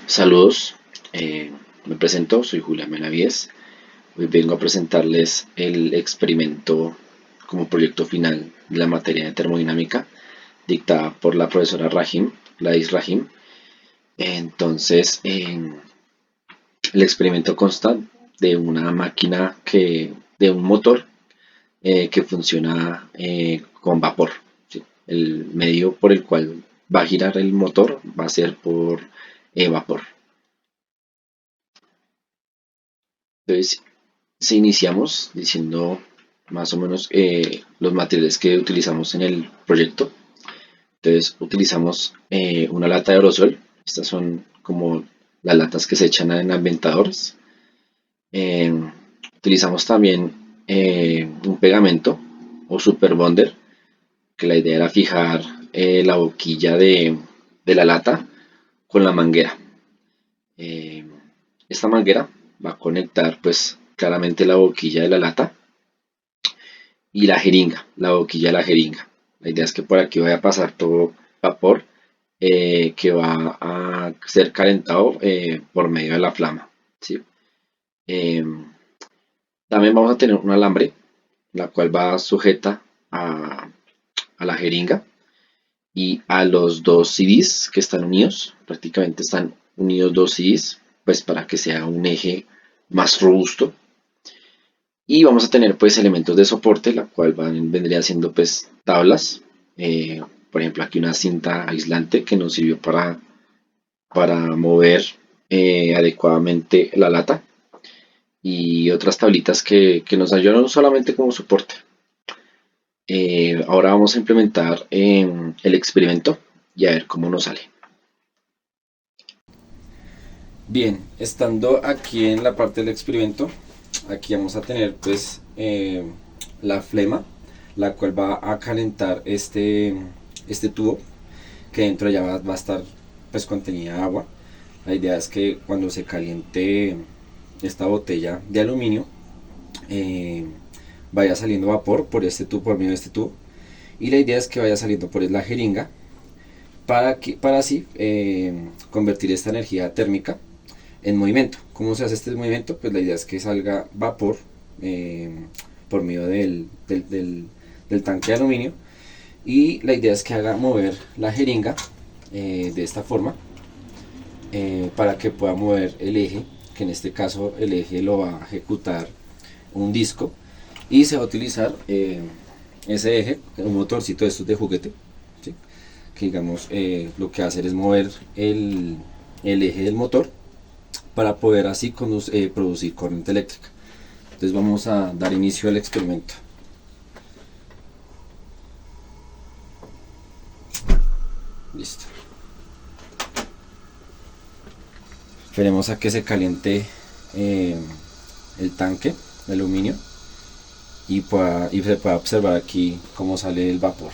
Saludos, me presento, soy Julián Benavides. Hoy vengo a presentarles el experimento como proyecto final de la materia de termodinámica dictada por la profesora Rahim, Gladys Rahim. El experimento consta de una máquina de un motor que funciona con vapor. ¿Sí? El medio por el cual va a girar el motor va a ser por vapor. Entonces, si iniciamos diciendo más o menos los materiales que utilizamos en el proyecto. Entonces, utilizamos una lata de aerosol. Estas son como las latas que se echan en ambientadores. Eh, Utilizamos también un pegamento o super bonder, que la idea era fijar la boquilla de la lata con la manguera. Eh, Esta manguera va a conectar pues claramente la boquilla de la lata y la jeringa, la boquilla de la jeringa. La idea es que por aquí vaya a pasar todo vapor que va a ser calentado por medio de la flama. ¿Sí? Eh, También vamos a tener un alambre, la cual va sujeta a la jeringa y a los dos CDs que están unidos. Prácticamente están unidos dos CDs, pues para que sea un eje más robusto. Y vamos a tener pues elementos de soporte, la cual vendría siendo pues tablas. Por ejemplo, aquí una cinta aislante que nos sirvió para mover adecuadamente la lata. Y otras tablitas que nos ayudaron solamente como soporte. Ahora vamos a implementar el experimento y a ver cómo nos sale. Bien, estando aquí en la parte del experimento, aquí vamos a tener pues la flema, la cual va a calentar este tubo, que dentro ya va a estar pues contenida agua. La idea es que cuando se caliente esta botella de aluminio, eh, vaya saliendo vapor por este tubo, por medio de este tubo, y la idea es que vaya saliendo por la jeringa para así convertir esta energía térmica en movimiento. ¿Cómo se hace este movimiento? Pues la idea es que salga vapor eh, por medio del tanque de aluminio, y la idea es que haga mover la jeringa de esta forma para que pueda mover el eje, que en este caso el eje lo va a ejecutar un disco, y se va a utilizar ese eje, un motorcito de estos de juguete, ¿sí? Que digamos lo que va a hacer es mover el eje del motor para poder así producir corriente eléctrica. Entonces vamos a dar inicio al experimento. Listo. Esperemos a que se caliente el tanque de aluminio y se pueda observar aquí cómo sale el vapor.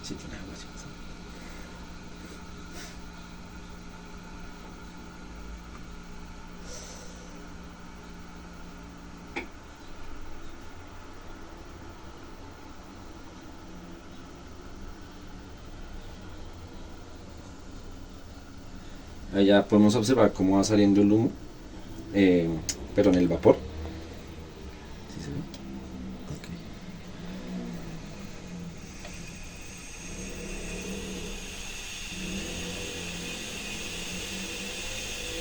Sí, tiene agua, sí. Allá podemos observar cómo va saliendo el humo, eh, pero en el vapor. ¿Sí se ve? Okay.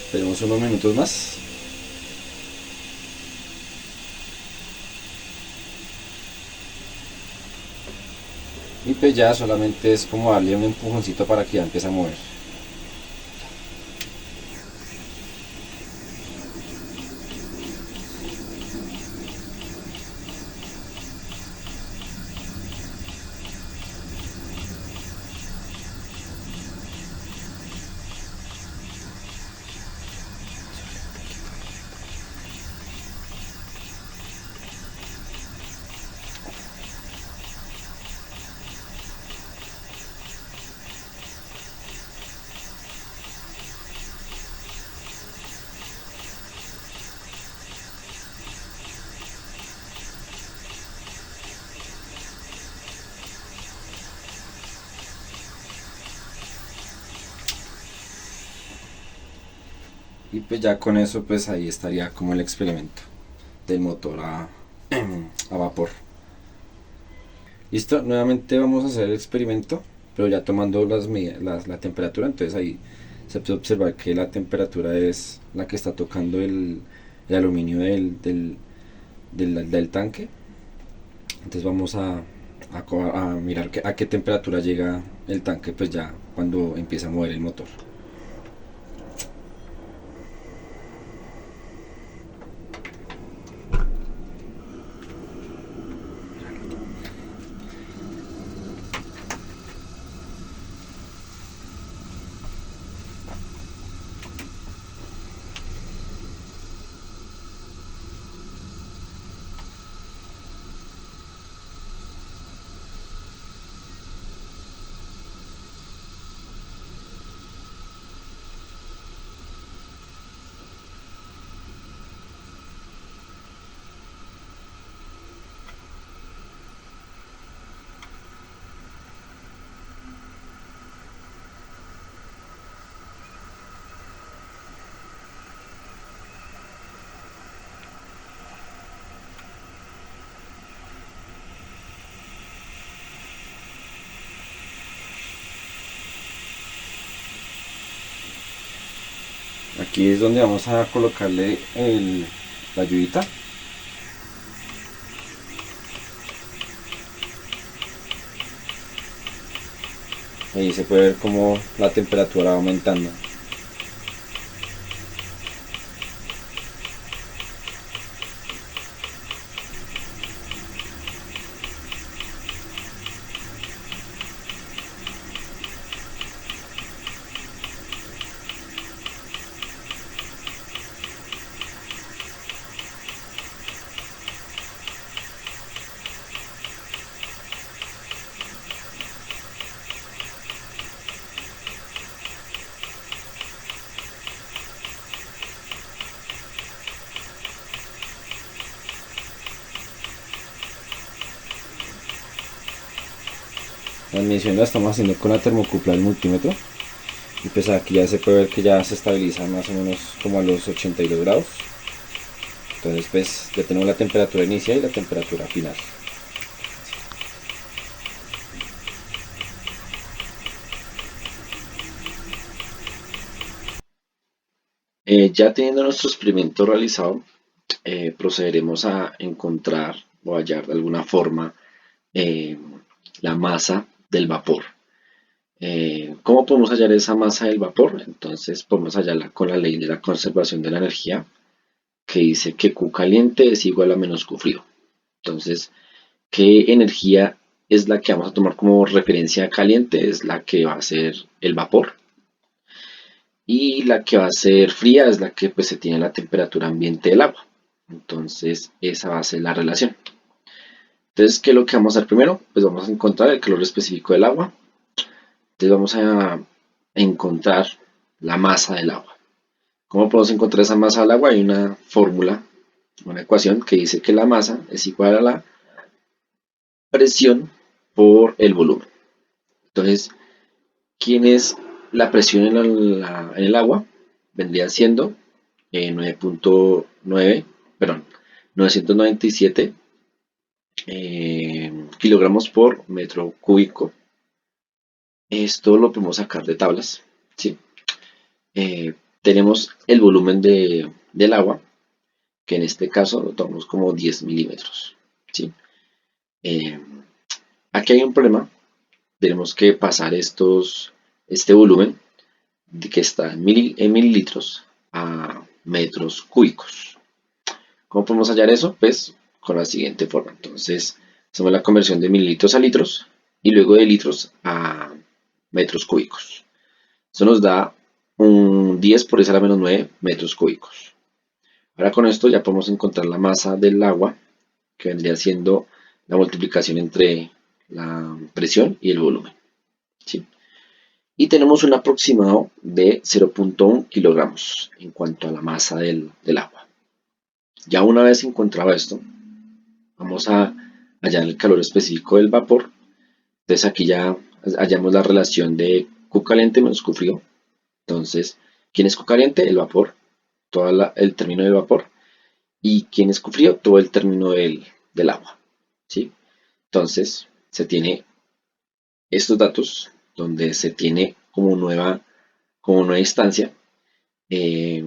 Esperemos unos minutos más. Y pues ya solamente es como darle un empujoncito para que ya empiece a mover. Y pues ya con eso pues ahí estaría como el experimento del motor a vapor. Listo, nuevamente vamos a hacer el experimento, pero ya tomando la temperatura. Entonces ahí se puede observar que la temperatura es la que está tocando el aluminio del tanque. Entonces vamos a mirar a qué temperatura llega el tanque pues ya cuando empieza a mover el motor. Aquí es donde vamos a colocarle la ayudita. Ahí se puede ver como la temperatura va aumentando. La medición la estamos haciendo con la termocupla del multímetro. Y pues aquí ya se puede ver que ya se estabiliza más o menos como a los 82 grados. Entonces pues ya tenemos la temperatura inicial y la temperatura final. Ya teniendo nuestro experimento realizado, procederemos a encontrar o hallar de alguna forma eh, la masa del vapor. ¿Cómo podemos hallar esa masa del vapor? Entonces podemos hallarla con la ley de la conservación de la energía, que dice que Q caliente es igual a menos Q frío. Entonces, ¿qué energía es la que vamos a tomar como referencia caliente? Es la que va a ser el vapor. Y la que va a ser fría es la que pues, se tiene la temperatura ambiente del agua. Entonces, esa va a ser la relación. Entonces, ¿qué es lo que vamos a hacer primero? Pues vamos a encontrar el calor específico del agua. Entonces, vamos a encontrar la masa del agua. ¿Cómo podemos encontrar esa masa del agua? Hay una fórmula, una ecuación que dice que la masa es igual a la presión por el volumen. Entonces, ¿quién es la presión en el agua? Vendría siendo 9.9, perdón, 997 kilogramos por metro cúbico. Esto lo podemos sacar de tablas, ¿sí? Tenemos el volumen del agua, que en este caso lo tomamos como 10 milímetros, ¿sí? Eh, Aquí hay un problema. Tenemos que pasar este volumen que está en mililitros a metros cúbicos. ¿Cómo podemos hallar eso? Pues con la siguiente forma. Entonces, hacemos la conversión de mililitros a litros y luego de litros a metros cúbicos. Eso nos da un 10 por 10 a la menos 9 metros cúbicos. Ahora con esto ya podemos encontrar la masa del agua, que vendría siendo la multiplicación entre la presión y el volumen, ¿sí? Y tenemos un aproximado de 0.1 kilogramos en cuanto a la masa del agua. Ya una vez encontrado esto, vamos a hallar el calor específico del vapor. Entonces aquí ya hallamos la relación de Q caliente menos Q frío. Entonces, ¿quién es Q caliente? El vapor. todo el término del vapor y quien escurrió todo el término del agua, ¿sí? Entonces se tiene estos datos donde se tiene como nueva instancia eh,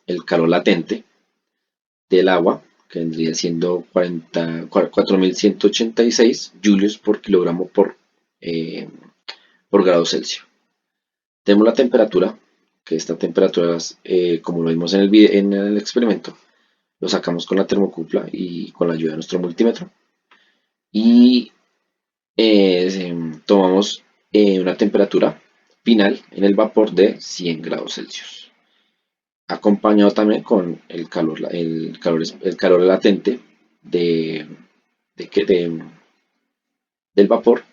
el calor latente del agua, que vendría siendo 4186 julios por kilogramo por grado Celsius. Tenemos la temperatura, que esta temperatura, como lo vimos en el experimento, lo sacamos con la termocupla y con la ayuda de nuestro multímetro. Y tomamos una temperatura final en el vapor de 100 grados Celsius, acompañado también con el calor latente de, de- del vapor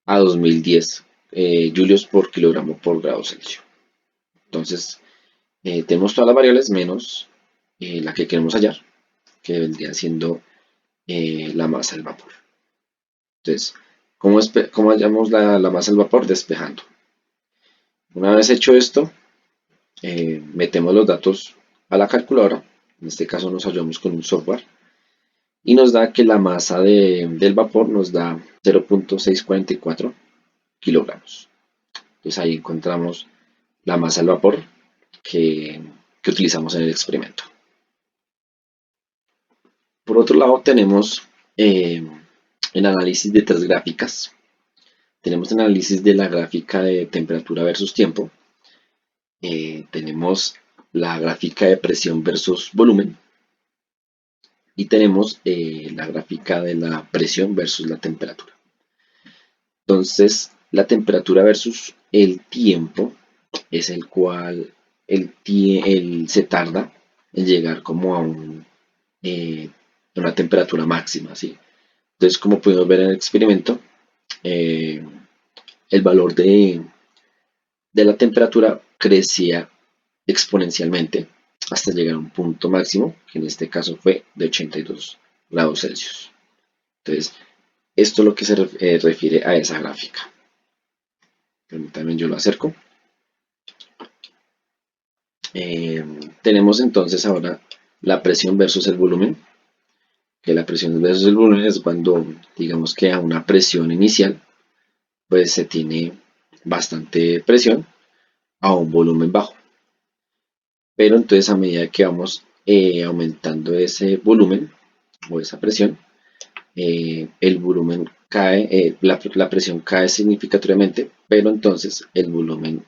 a 2010 julios por kilogramo por grado Celsius. Entonces, tenemos todas las variables menos la que queremos hallar, que vendría siendo la masa del vapor. Entonces, ¿cómo hallamos la masa del vapor? Despejando. Una vez hecho esto, metemos los datos a la calculadora. En este caso nos ayudamos con un software. Y nos da que la masa del vapor nos da 0.644 kilogramos. Entonces ahí encontramos la masa del vapor que utilizamos en el experimento. Por otro lado tenemos el análisis de tres gráficas. Tenemos el análisis de la gráfica de temperatura versus tiempo. Tenemos la gráfica de presión versus volumen. Y tenemos la gráfica de la presión versus la temperatura. Entonces, la temperatura versus el tiempo es el cual se tarda en llegar como una temperatura máxima, ¿sí? Entonces, como pudimos ver en el experimento, eh, el valor de la temperatura crecía exponencialmente hasta llegar a un punto máximo, que en este caso fue de 82 grados Celsius. Entonces, esto es lo que se refiere a esa gráfica. Permítanme, yo lo acerco. Tenemos entonces ahora la presión versus el volumen, que la presión versus el volumen es cuando digamos que a una presión inicial pues se tiene bastante presión a un volumen bajo, pero entonces a medida que vamos aumentando ese volumen o esa presión, el volumen cae, la presión cae significativamente, pero entonces el volumen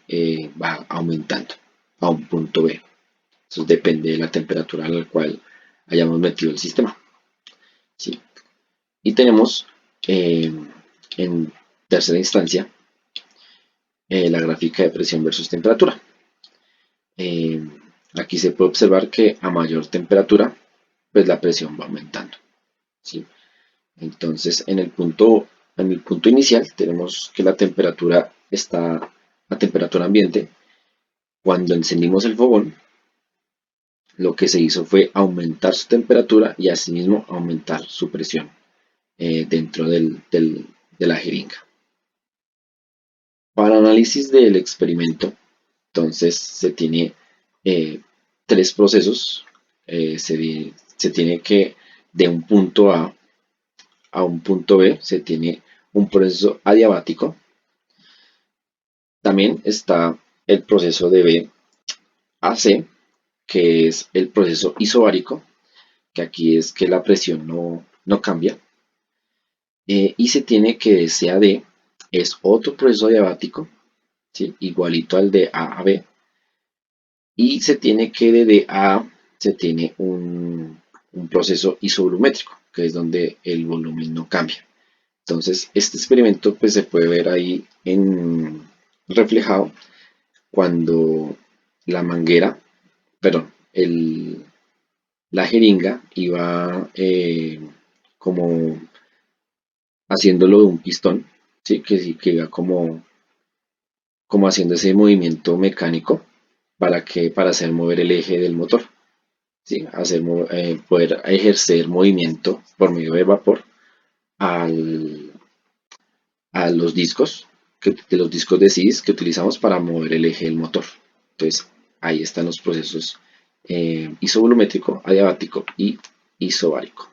va aumentando a un punto B. Eso depende de la temperatura a la cual hayamos metido el sistema, ¿sí? Y tenemos en tercera instancia la gráfica de presión versus temperatura. Eh, Aquí se puede observar que a mayor temperatura, pues la presión va aumentando, ¿sí? Entonces, en el punto inicial tenemos que la temperatura está a temperatura ambiente. Cuando encendimos el fogón, lo que se hizo fue aumentar su temperatura y asimismo aumentar su presión dentro de la jeringa. Para análisis del experimento, entonces se tiene tres procesos. Se tiene que de un punto a un punto B se tiene un proceso adiabático. También está el proceso de B a C, que es el proceso isobárico, que aquí es que la presión no cambia. Y se tiene que de C a D es otro proceso diabático, ¿sí? Igualito al de A a B. Y se tiene que de D a A se tiene un proceso isovolumétrico, que es donde el volumen no cambia. Entonces, este experimento pues, se puede ver ahí reflejado cuando la manguera, perdón, la jeringa iba como haciéndolo de un pistón, ¿sí? Que iba como haciendo ese movimiento mecánico para hacer mover el eje del motor, ¿sí? Poder ejercer movimiento por medio de vapor al, a los discos, de los discos de CIS que utilizamos para mover el eje del motor. Entonces, ahí están los procesos isovolumétrico, adiabático y isobárico.